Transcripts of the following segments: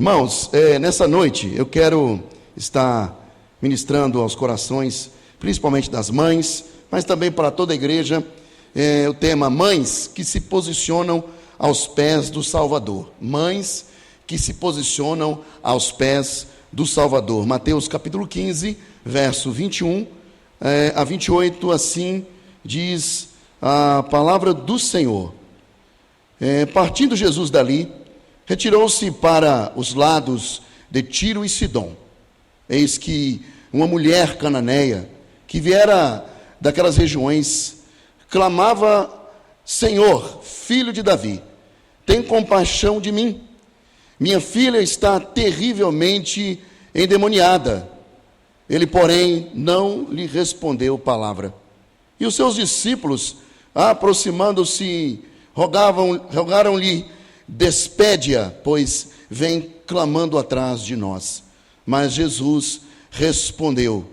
Irmãos, nessa noite eu quero estar ministrando aos corações, principalmente das mães, mas também para toda a igreja, o tema Mães que se posicionam aos pés do Salvador. Mães que se posicionam aos pés do Salvador. Mateus capítulo 15, verso 21 a 28, assim diz a palavra do Senhor. Partindo Jesus dali, retirou-se para os lados de Tiro e Sidom. Eis que uma mulher cananeia, que viera daquelas regiões, clamava: Senhor, filho de Davi, tem compaixão de mim. Minha filha está terrivelmente endemoniada. Ele, porém, não lhe respondeu palavra. E os seus discípulos, aproximando-se, rogaram-lhe: despede-a, pois vem clamando atrás de nós. Mas Jesus respondeu: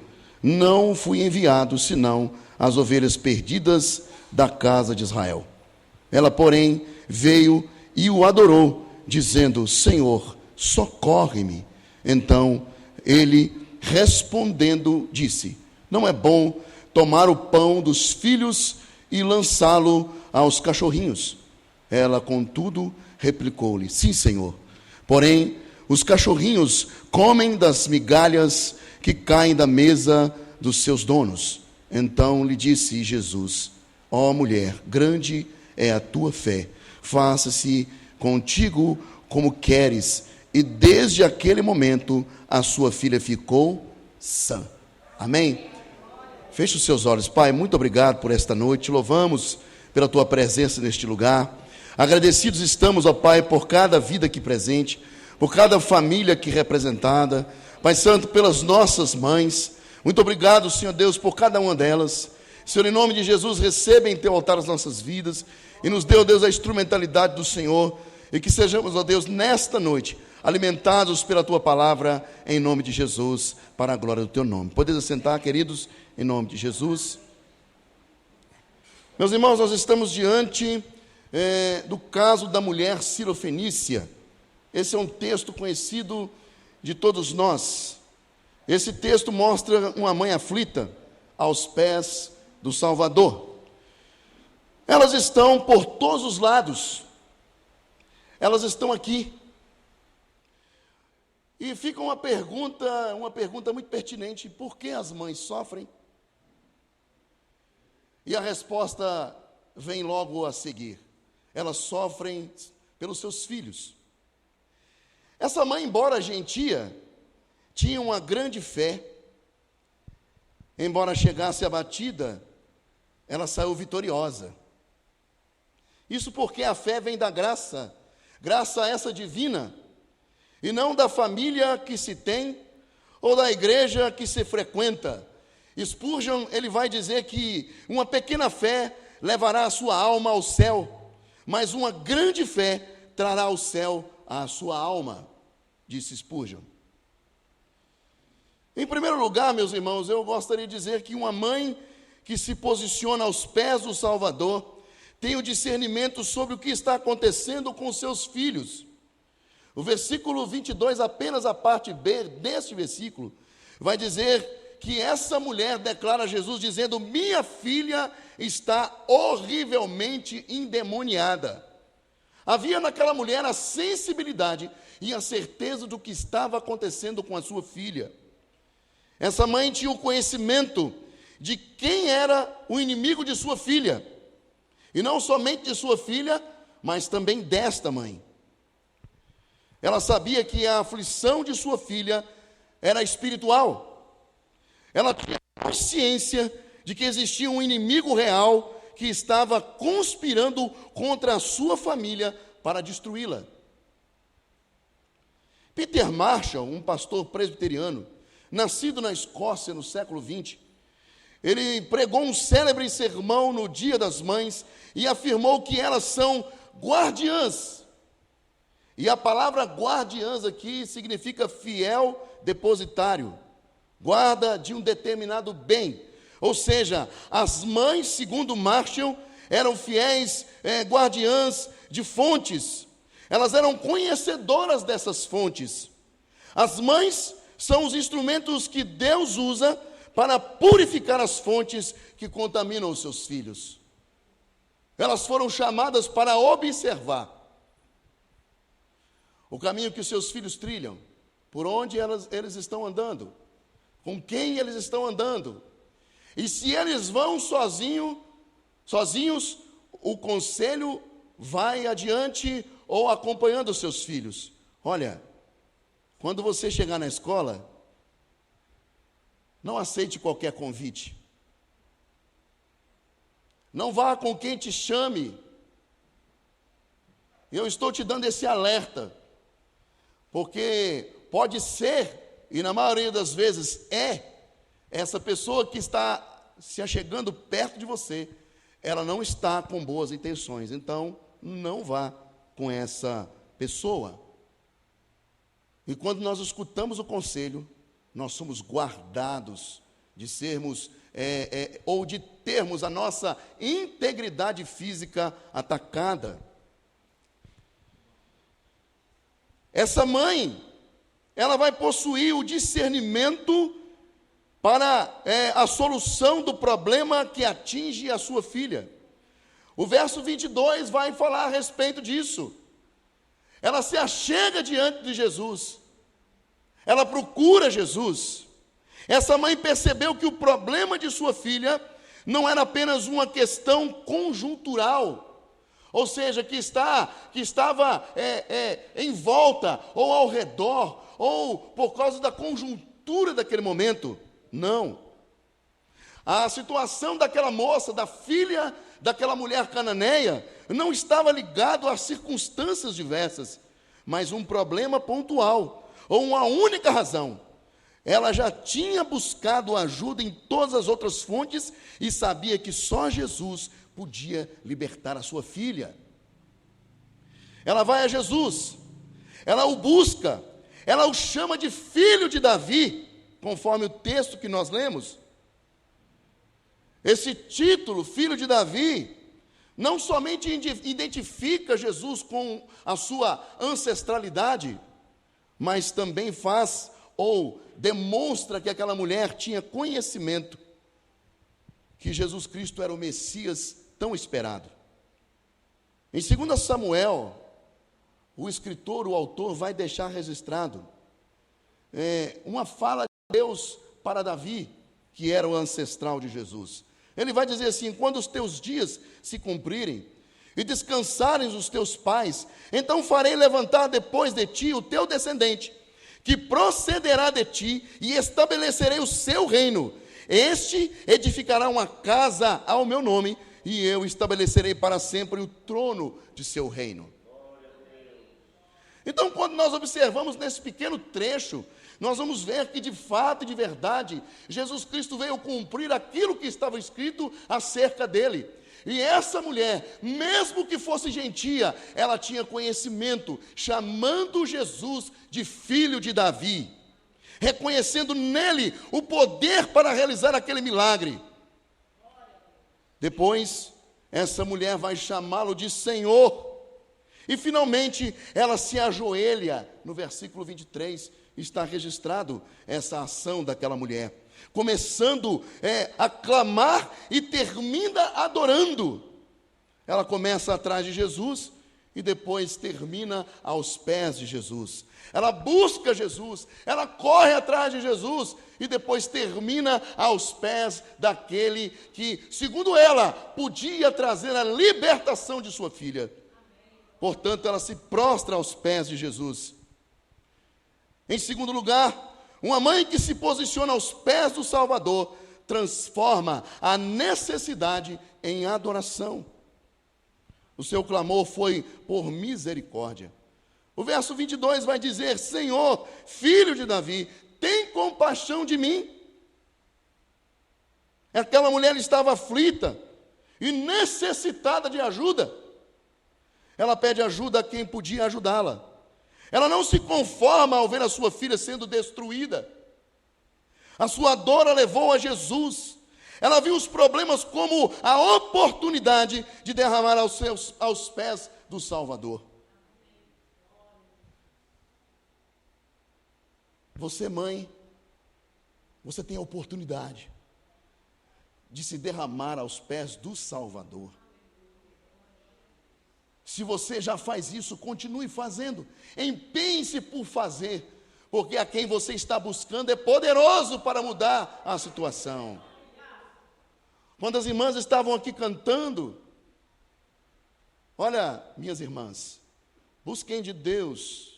não fui enviado senão as ovelhas perdidas da casa de Israel. Ela, porém, veio e o adorou, dizendo: Senhor, socorre-me. Então ele, respondendo, disse: não é bom tomar o pão dos filhos e lançá-lo aos cachorrinhos. Ela, contudo, replicou-lhe: sim, Senhor, porém os cachorrinhos comem das migalhas que caem da mesa dos seus donos. Então lhe disse Jesus: ó mulher, grande é a tua fé, faça-se contigo como queres. E desde aquele momento a sua filha ficou sã. Amém? Feche os seus olhos. Pai, muito obrigado por esta noite, louvamos pela tua presença neste lugar. Agradecidos estamos, ó Pai, por cada vida aqui presente, por cada família aqui representada. Pai Santo, pelas nossas mães, muito obrigado, Senhor Deus, por cada uma delas. Senhor, em nome de Jesus, receba em teu altar as nossas vidas e nos dê, ó Deus, a instrumentalidade do Senhor, e que sejamos, ó Deus, nesta noite, alimentados pela tua palavra, em nome de Jesus, para a glória do teu nome. Podeis assentar, queridos, em nome de Jesus. Meus irmãos, nós estamos diante do caso da mulher Sirofenícia. Esse é um texto conhecido de todos nós. Esse texto mostra uma mãe aflita aos pés do Salvador. Elas estão por todos os lados. Elas estão aqui. E fica uma pergunta muito pertinente: por que as mães sofrem? E a resposta vem logo a seguir: elas sofrem pelos seus filhos. Essa mãe, embora gentia, tinha uma grande fé. Embora chegasse abatida, ela saiu vitoriosa. Isso porque a fé vem da graça essa divina, e não da família que se tem, ou da igreja que se frequenta. Spurgeon, ele vai dizer que uma pequena fé levará a sua alma ao céu, mas uma grande fé trará ao céu a sua alma, disse Spurgeon. Em primeiro lugar, meus irmãos, eu gostaria de dizer que uma mãe que se posiciona aos pés do Salvador tem o discernimento sobre o que está acontecendo com seus filhos. O versículo 22, apenas a parte B deste versículo, vai dizer que essa mulher declara a Jesus dizendo: minha filha está horrivelmente endemoniada. Havia naquela mulher a sensibilidade e a certeza do que estava acontecendo com a sua filha. Essa mãe tinha o conhecimento de quem era o inimigo de sua filha. E não somente de sua filha, mas também desta mãe. Ela sabia que a aflição de sua filha era espiritual. Ela tinha consciência de que existia um inimigo real que estava conspirando contra a sua família para destruí-la. Peter Marshall, um pastor presbiteriano, nascido na Escócia no século XX, ele pregou um célebre sermão no Dia das Mães e afirmou que elas são guardiãs. E a palavra guardiãs aqui significa fiel depositário, guarda de um determinado bem. Ou seja, as mães, segundo Marshall, eram fiéis guardiãs de fontes. Elas eram conhecedoras dessas fontes. As mães são os instrumentos que Deus usa para purificar as fontes que contaminam os seus filhos. Elas foram chamadas para observar o caminho que os seus filhos trilham, por onde eles estão andando, com quem eles estão andando. E se eles vão sozinhos, o conselho vai adiante ou acompanhando os seus filhos. Olha, quando você chegar na escola, não aceite qualquer convite. Não vá com quem te chame. Eu estou te dando esse alerta, porque pode ser, e na maioria das vezes essa pessoa que está se achegando perto de você, ela não está com boas intenções. Então, não vá com essa pessoa. E quando nós escutamos o conselho, nós somos guardados de sermos, ou de termos a nossa integridade física atacada. Essa mãe, ela vai possuir o discernimento para a solução do problema que atinge a sua filha. O verso 22 vai falar a respeito disso. Ela se achega diante de Jesus. Ela procura Jesus. Essa mãe percebeu que o problema de sua filha não era apenas uma questão conjuntural, ou seja, que estava em volta, ou ao redor, ou por causa da conjuntura daquele momento. Não. A situação daquela moça, da filha daquela mulher cananeia, não estava ligado a circunstâncias diversas, mas um problema pontual, ou uma única razão. Ela já tinha buscado ajuda em todas as outras fontes e sabia que só Jesus podia libertar a sua filha. Ela vai a Jesus, ela o busca, ela o chama de filho de Davi, conforme o texto que nós lemos. Esse título, filho de Davi, não somente identifica Jesus com a sua ancestralidade, mas também faz ou demonstra que aquela mulher tinha conhecimento que Jesus Cristo era o Messias tão esperado. Em 2 Samuel, o escritor, o autor, vai deixar registrado uma fala de Deus para Davi, que era o ancestral de Jesus. Ele vai dizer assim: quando os teus dias se cumprirem e descansarem os teus pais, então farei levantar depois de ti o teu descendente, que procederá de ti, e estabelecerei o seu reino. Este edificará uma casa ao meu nome, e eu estabelecerei para sempre o trono de seu reino. Então, quando nós observamos nesse pequeno trecho, nós vamos ver que de fato e de verdade, Jesus Cristo veio cumprir aquilo que estava escrito acerca dele. E essa mulher, mesmo que fosse gentia, ela tinha conhecimento, chamando Jesus de filho de Davi, reconhecendo nele o poder para realizar aquele milagre. Depois, essa mulher vai chamá-lo de Senhor. E finalmente, ela se ajoelha. No versículo 23, está registrado essa ação daquela mulher, começando a clamar e termina adorando. Ela começa atrás de Jesus e depois termina aos pés de Jesus. Ela busca Jesus, ela corre atrás de Jesus e depois termina aos pés daquele que, segundo ela, podia trazer a libertação de sua filha. Portanto, ela se prostra aos pés de Jesus. Em segundo lugar, uma mãe que se posiciona aos pés do Salvador transforma a necessidade em adoração. O seu clamor foi por misericórdia. O verso 22 vai dizer: Senhor, filho de Davi, tem compaixão de mim. Aquela mulher estava aflita e necessitada de ajuda. Ela pede ajuda a quem podia ajudá-la. Ela não se conforma ao ver a sua filha sendo destruída. A sua dor a levou a Jesus. Ela viu os problemas como a oportunidade de derramar aos pés do Salvador. Você, mãe, você tem a oportunidade de se derramar aos pés do Salvador. Se você já faz isso, continue fazendo. Empenhe-se por fazer, porque a quem você está buscando é poderoso para mudar a situação. Quando as irmãs estavam aqui cantando, olha, minhas irmãs, busquem de Deus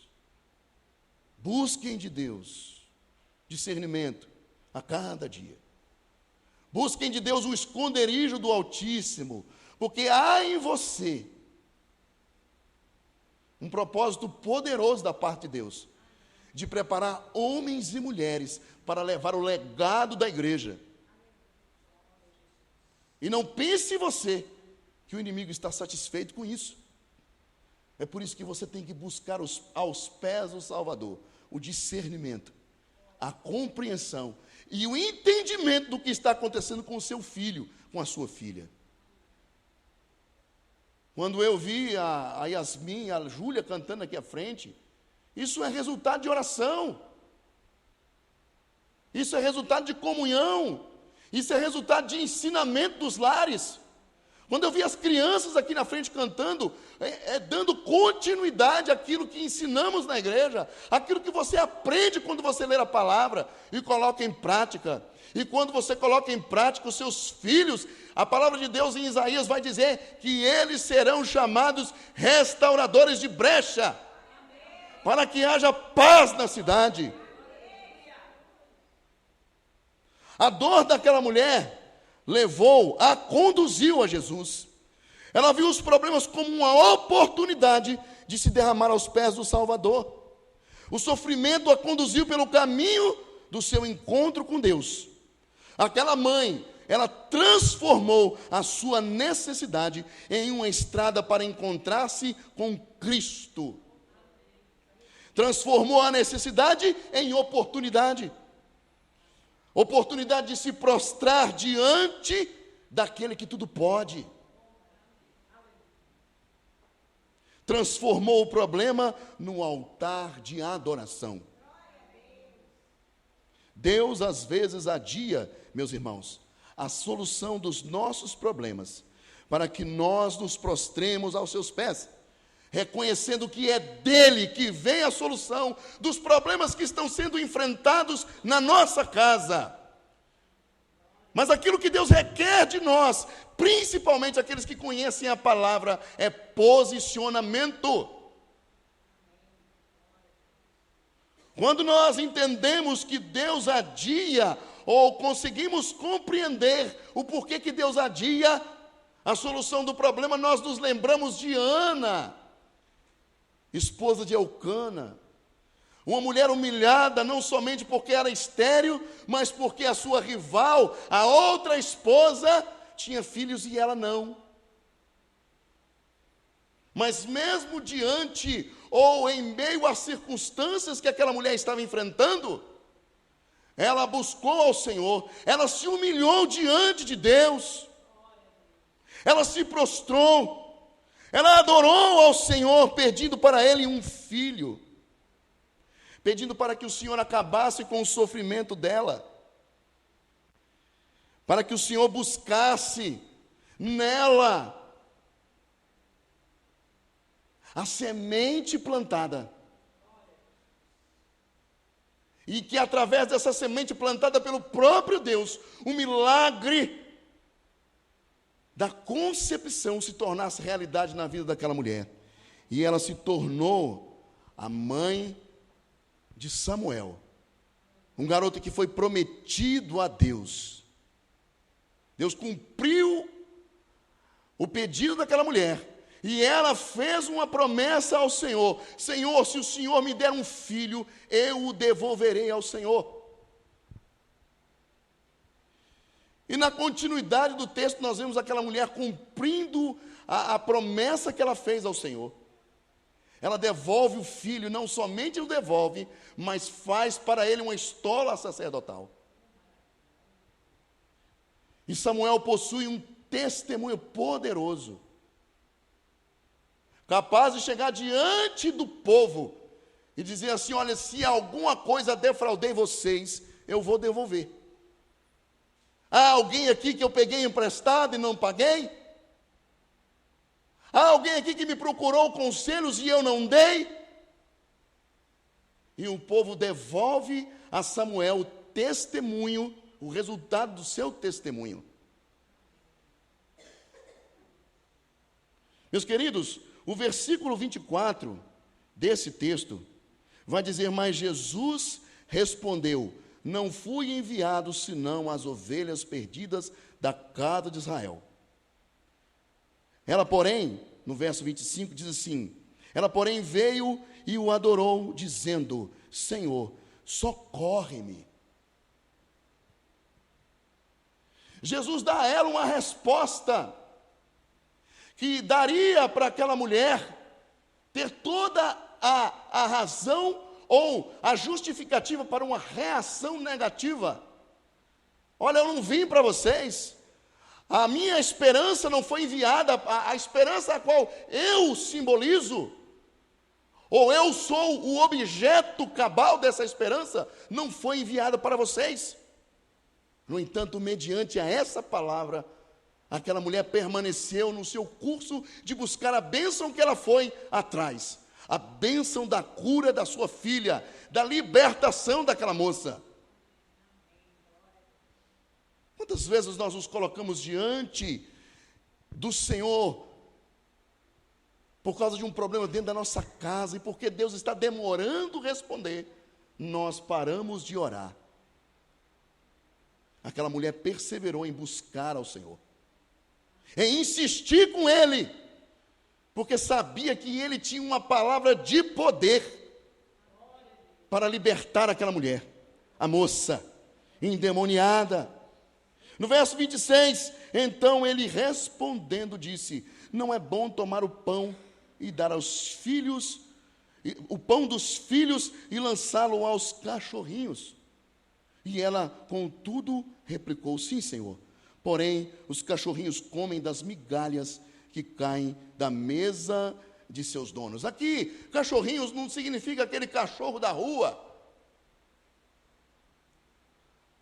discernimento a cada dia. Busquem de Deus o esconderijo do Altíssimo, porque há em você um propósito poderoso da parte de Deus, de preparar homens e mulheres para levar o legado da igreja. E não pense você que o inimigo está satisfeito com isso. É por isso que você tem que buscar aos pés do Salvador o discernimento, a compreensão e o entendimento do que está acontecendo com o seu filho, com a sua filha. Quando eu vi a Yasmin, a Júlia cantando aqui à frente, isso é resultado de oração, isso é resultado de comunhão, isso é resultado de ensinamento dos lares. Quando eu vi as crianças aqui na frente cantando, dando continuidade àquilo que ensinamos na igreja, aquilo que você aprende quando você lê a palavra e coloca em prática. E quando você coloca em prática, os seus filhos, a palavra de Deus em Isaías vai dizer que eles serão chamados restauradores de brecha, para que haja paz na cidade. A dor daquela mulher conduziu a Jesus. Ela viu os problemas como uma oportunidade de se derramar aos pés do Salvador. O sofrimento a conduziu pelo caminho do seu encontro com Deus. Aquela mãe, ela transformou a sua necessidade em uma estrada para encontrar-se com Cristo. Transformou a necessidade em oportunidade. Oportunidade de se prostrar diante daquele que tudo pode. Transformou o problema num altar de adoração. Deus às vezes adia, meus irmãos, a solução dos nossos problemas, para que nós nos prostremos aos seus pés, reconhecendo que é dele que vem a solução dos problemas que estão sendo enfrentados na nossa casa. Mas aquilo que Deus requer de nós, principalmente aqueles que conhecem a palavra, é posicionamento. Quando nós entendemos que Deus adia, ou conseguimos compreender o porquê que Deus adia a solução do problema, nós nos lembramos de Ana, esposa de Elcana, uma mulher humilhada, não somente porque era estéril, mas porque a sua rival, a outra esposa, tinha filhos e ela não. Mas mesmo diante, ou em meio às circunstâncias que aquela mulher estava enfrentando, ela buscou ao Senhor, ela se humilhou diante de Deus, ela se prostrou, ela adorou ao Senhor, pedindo para ele um filho, pedindo para que o Senhor acabasse com o sofrimento dela, para que o Senhor buscasse nela a semente plantada, e que através dessa semente plantada pelo próprio Deus, o milagre da concepção se tornasse realidade na vida daquela mulher. E ela se tornou a mãe de Samuel, um garoto que foi prometido a Deus. Deus cumpriu o pedido daquela mulher, e ela fez uma promessa ao Senhor: Senhor, se o Senhor me der um filho, eu o devolverei ao Senhor. E na continuidade do texto nós vemos aquela mulher cumprindo a promessa que ela fez ao Senhor. Ela devolve o filho, não somente o devolve, mas faz para ele uma estola sacerdotal. E Samuel possui um testemunho poderoso, capaz de chegar diante do povo e dizer assim: olha, se alguma coisa defraudei vocês, eu vou devolver. Há alguém aqui que eu peguei emprestado e não paguei? Há alguém aqui que me procurou conselhos e eu não dei? E o povo devolve a Samuel o testemunho, o resultado do seu testemunho. Meus queridos, o versículo 24 desse texto vai dizer: mas Jesus respondeu: não fui enviado senão às ovelhas perdidas da casa de Israel. Ela, porém, no verso 25 diz assim: ela, porém, veio e o adorou, dizendo: Senhor, socorre-me. Jesus dá a ela uma resposta que daria para aquela mulher ter toda a razão ou a justificativa para uma reação negativa. Olha, eu não vim para vocês, a minha esperança não foi enviada, a esperança a qual eu simbolizo, ou eu sou o objeto cabal dessa esperança, não foi enviada para vocês. No entanto, mediante a essa palavra, aquela mulher permaneceu no seu curso de buscar a bênção que ela foi atrás, a bênção da cura da sua filha, da libertação daquela moça. Quantas vezes nós nos colocamos diante do Senhor por causa de um problema dentro da nossa casa, e porque Deus está demorando responder, nós paramos de orar. Aquela mulher perseverou em buscar ao Senhor, em insistir com Ele, porque sabia que Ele tinha uma palavra de poder para libertar aquela mulher, a moça endemoniada. No verso 26, então ele respondendo disse: não é bom tomar o pão e dar aos filhos, o pão dos filhos e lançá-lo aos cachorrinhos. E ela, contudo, replicou: sim, Senhor, porém os cachorrinhos comem das migalhas que caem da mesa de seus donos. Aqui, cachorrinhos não significa aquele cachorro da rua,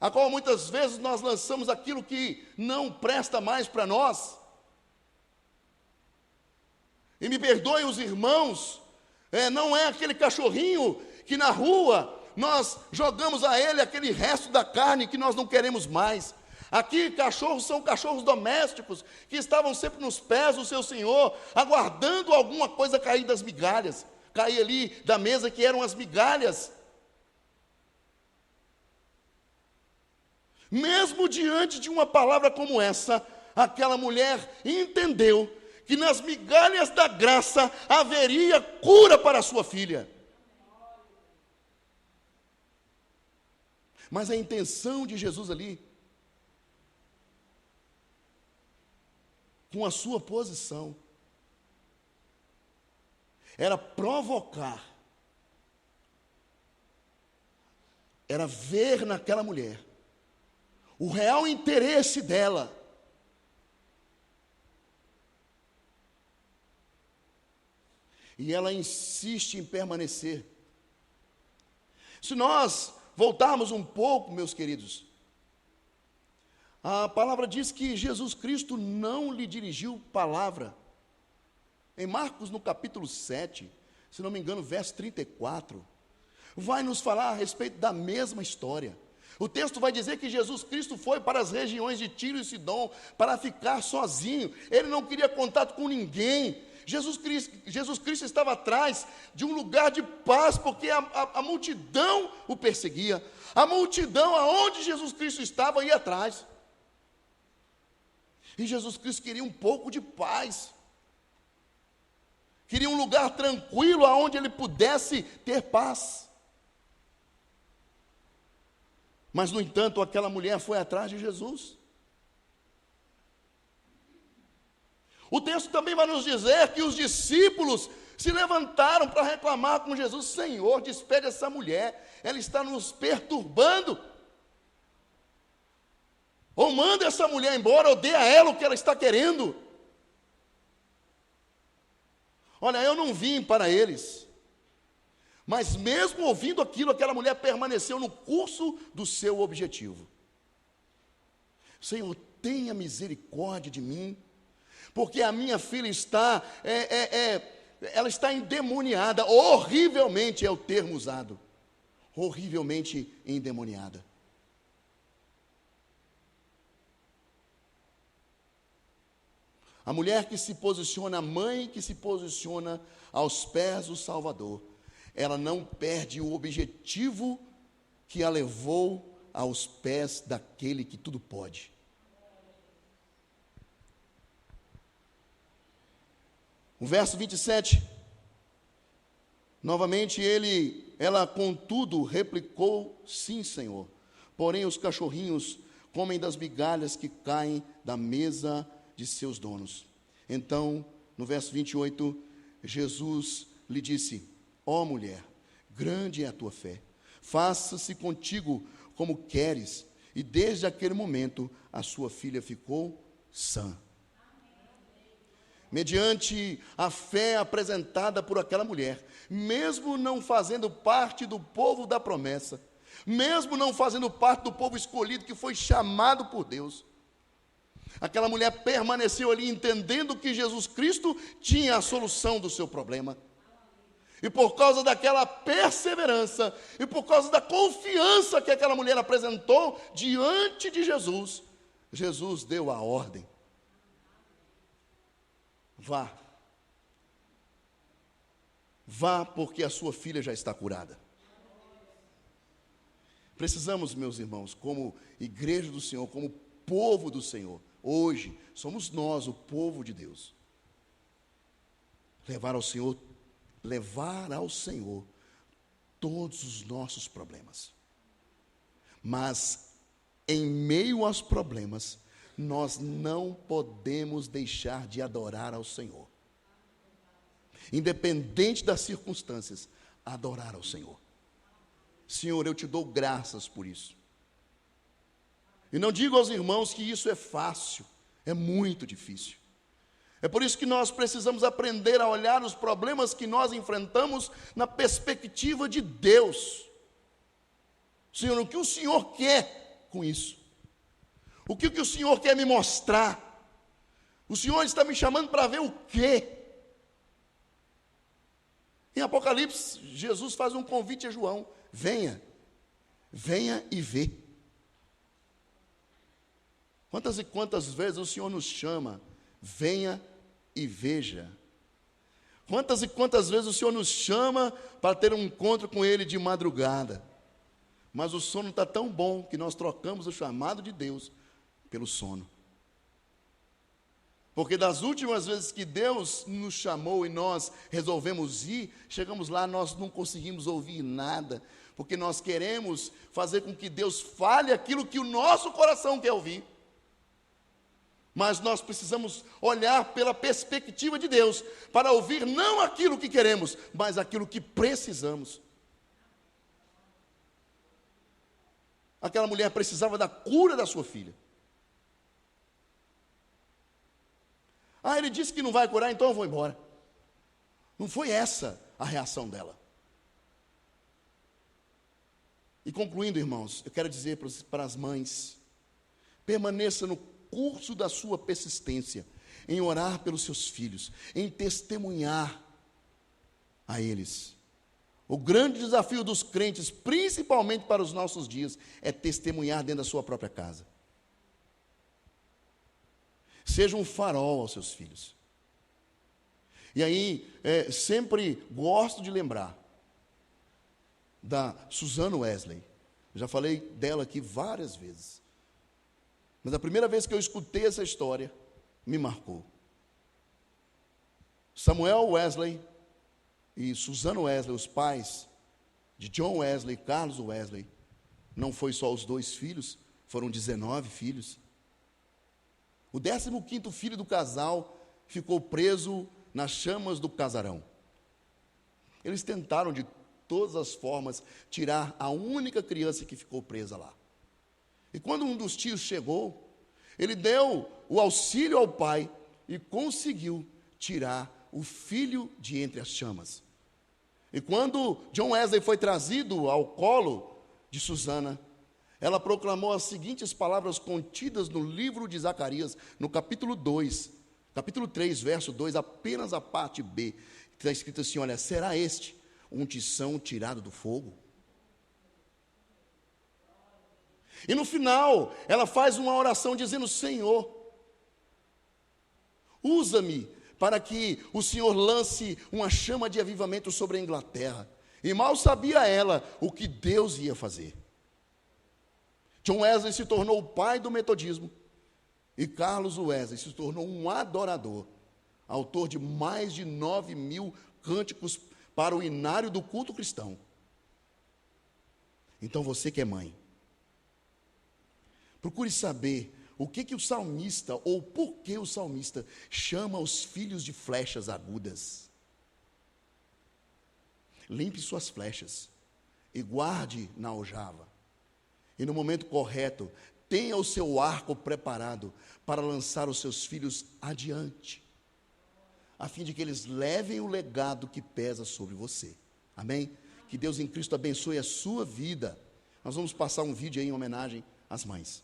a qual muitas vezes nós lançamos aquilo que não presta mais para nós. E me perdoem os irmãos, não é aquele cachorrinho que na rua nós jogamos a ele aquele resto da carne que nós não queremos mais. Aqui, cachorros são cachorros domésticos, que estavam sempre nos pés do seu Senhor, aguardando alguma coisa cair das migalhas, cair ali da mesa, que eram as migalhas. Mesmo diante de uma palavra como essa, aquela mulher entendeu que nas migalhas da graça haveria cura para a sua filha. Mas a intenção de Jesus ali, com a sua posição, era provocar, era ver naquela mulher o real interesse dela. E ela insiste em permanecer. Se nós voltarmos um pouco, meus queridos, a palavra diz que Jesus Cristo não lhe dirigiu palavra. Em Marcos, no capítulo 7, se não me engano, verso 34, vai nos falar a respeito da mesma história. O texto vai dizer que Jesus Cristo foi para as regiões de Tiro e Sidom para ficar sozinho. Ele não queria contato com ninguém. Jesus Cristo estava atrás de um lugar de paz, porque a multidão o perseguia. A multidão, aonde Jesus Cristo estava, ia atrás. E Jesus Cristo queria um pouco de paz. Queria um lugar tranquilo, aonde ele pudesse ter paz. Mas, no entanto, aquela mulher foi atrás de Jesus. O texto também vai nos dizer que os discípulos se levantaram para reclamar com Jesus: Senhor, despede essa mulher, ela está nos perturbando. Ou manda essa mulher embora, ou dê a ela o que ela está querendo. Olha, eu não vim para eles, Mas mesmo ouvindo aquilo, aquela mulher permaneceu no curso do seu objetivo. Senhor, tenha misericórdia de mim, porque a minha filha está, ela está endemoniada, horrivelmente é o termo usado, horrivelmente endemoniada. A mulher que se posiciona, a mãe que se posiciona aos pés do Salvador, ela não perde o objetivo que a levou aos pés daquele que tudo pode. O verso 27, novamente ela contudo replicou, sim, Senhor, porém os cachorrinhos comem das migalhas que caem da mesa de seus donos. Então, no verso 28, Jesus lhe disse: ó mulher, grande é a tua fé, faça-se contigo como queres. E desde aquele momento a sua filha ficou sã. Mediante a fé apresentada por aquela mulher, mesmo não fazendo parte do povo da promessa, mesmo não fazendo parte do povo escolhido que foi chamado por Deus, aquela mulher permaneceu ali entendendo que Jesus Cristo tinha a solução do seu problema. E por causa daquela perseverança, e por causa da confiança que aquela mulher apresentou diante de Jesus, Jesus deu a ordem: vá. Vá, porque a sua filha já está curada. Precisamos, meus irmãos, como igreja do Senhor, como povo do Senhor, hoje somos nós, o povo de Deus, levar ao Senhor todos os nossos problemas. Mas em meio aos problemas, nós não podemos deixar de adorar ao Senhor. Independente das circunstâncias, adorar ao Senhor. Senhor, eu te dou graças por isso. E não digo aos irmãos que isso é fácil, é muito difícil. É por isso que nós precisamos aprender a olhar os problemas que nós enfrentamos na perspectiva de Deus. Senhor, o que o Senhor quer com isso? O que o Senhor quer me mostrar? O Senhor está me chamando para ver o quê? Em Apocalipse, Jesus faz um convite a João: venha e vê. Quantas e quantas vezes o Senhor nos chama: venha e veja. Quantas e quantas vezes o Senhor nos chama para ter um encontro com Ele de madrugada, mas o sono está tão bom que nós trocamos o chamado de Deus pelo sono. Porque das últimas vezes que Deus nos chamou e nós resolvemos ir, chegamos lá, nós não conseguimos ouvir nada, porque nós queremos fazer com que Deus fale aquilo que o nosso coração quer ouvir. Mas nós precisamos olhar pela perspectiva de Deus, para ouvir não aquilo que queremos, mas aquilo que precisamos. Aquela mulher precisava da cura da sua filha. Ah, ele disse que não vai curar, então eu vou embora. Não foi essa a reação dela. E concluindo, irmãos, eu quero dizer para as mães: permaneça no curso da sua persistência, em orar pelos seus filhos, em testemunhar a eles. O grande desafio dos crentes, principalmente para os nossos dias, é testemunhar dentro da sua própria casa. Seja um farol aos seus filhos. E aí, sempre gosto de lembrar da Suzanne Wesley. Eu já falei dela aqui várias vezes. Mas a primeira vez que eu escutei essa história, me marcou. Samuel Wesley e Suzanne Wesley, os pais de John Wesley e Carlos Wesley, não foi só os 2 filhos, foram 19 filhos. O 15º filho do casal ficou preso nas chamas do casarão. Eles tentaram de todas as formas tirar a única criança que ficou presa lá. E quando um dos tios chegou, ele deu o auxílio ao pai e conseguiu tirar o filho de entre as chamas. E quando John Wesley foi trazido ao colo de Susana, ela proclamou as seguintes palavras contidas no livro de Zacarias, no capítulo 2, capítulo 3, verso 2, apenas a parte B, que está escrito assim: olha, será este um tição tirado do fogo? E no final, ela faz uma oração dizendo: Senhor, usa-me para que o Senhor lance uma chama de avivamento sobre a Inglaterra. E mal sabia ela o que Deus ia fazer. John Wesley se tornou o pai do metodismo, e Carlos Wesley se tornou um adorador, autor de mais de 9.000 cânticos para o inário do culto cristão. Então você que é mãe, procure saber o que o salmista, ou por que o salmista, chama os filhos de flechas agudas. Limpe suas flechas e guarde na aljava. E no momento correto, tenha o seu arco preparado para lançar os seus filhos adiante, a fim de que eles levem o legado que pesa sobre você. Amém? Que Deus em Cristo abençoe a sua vida. Nós vamos passar um vídeo aí em homenagem às mães.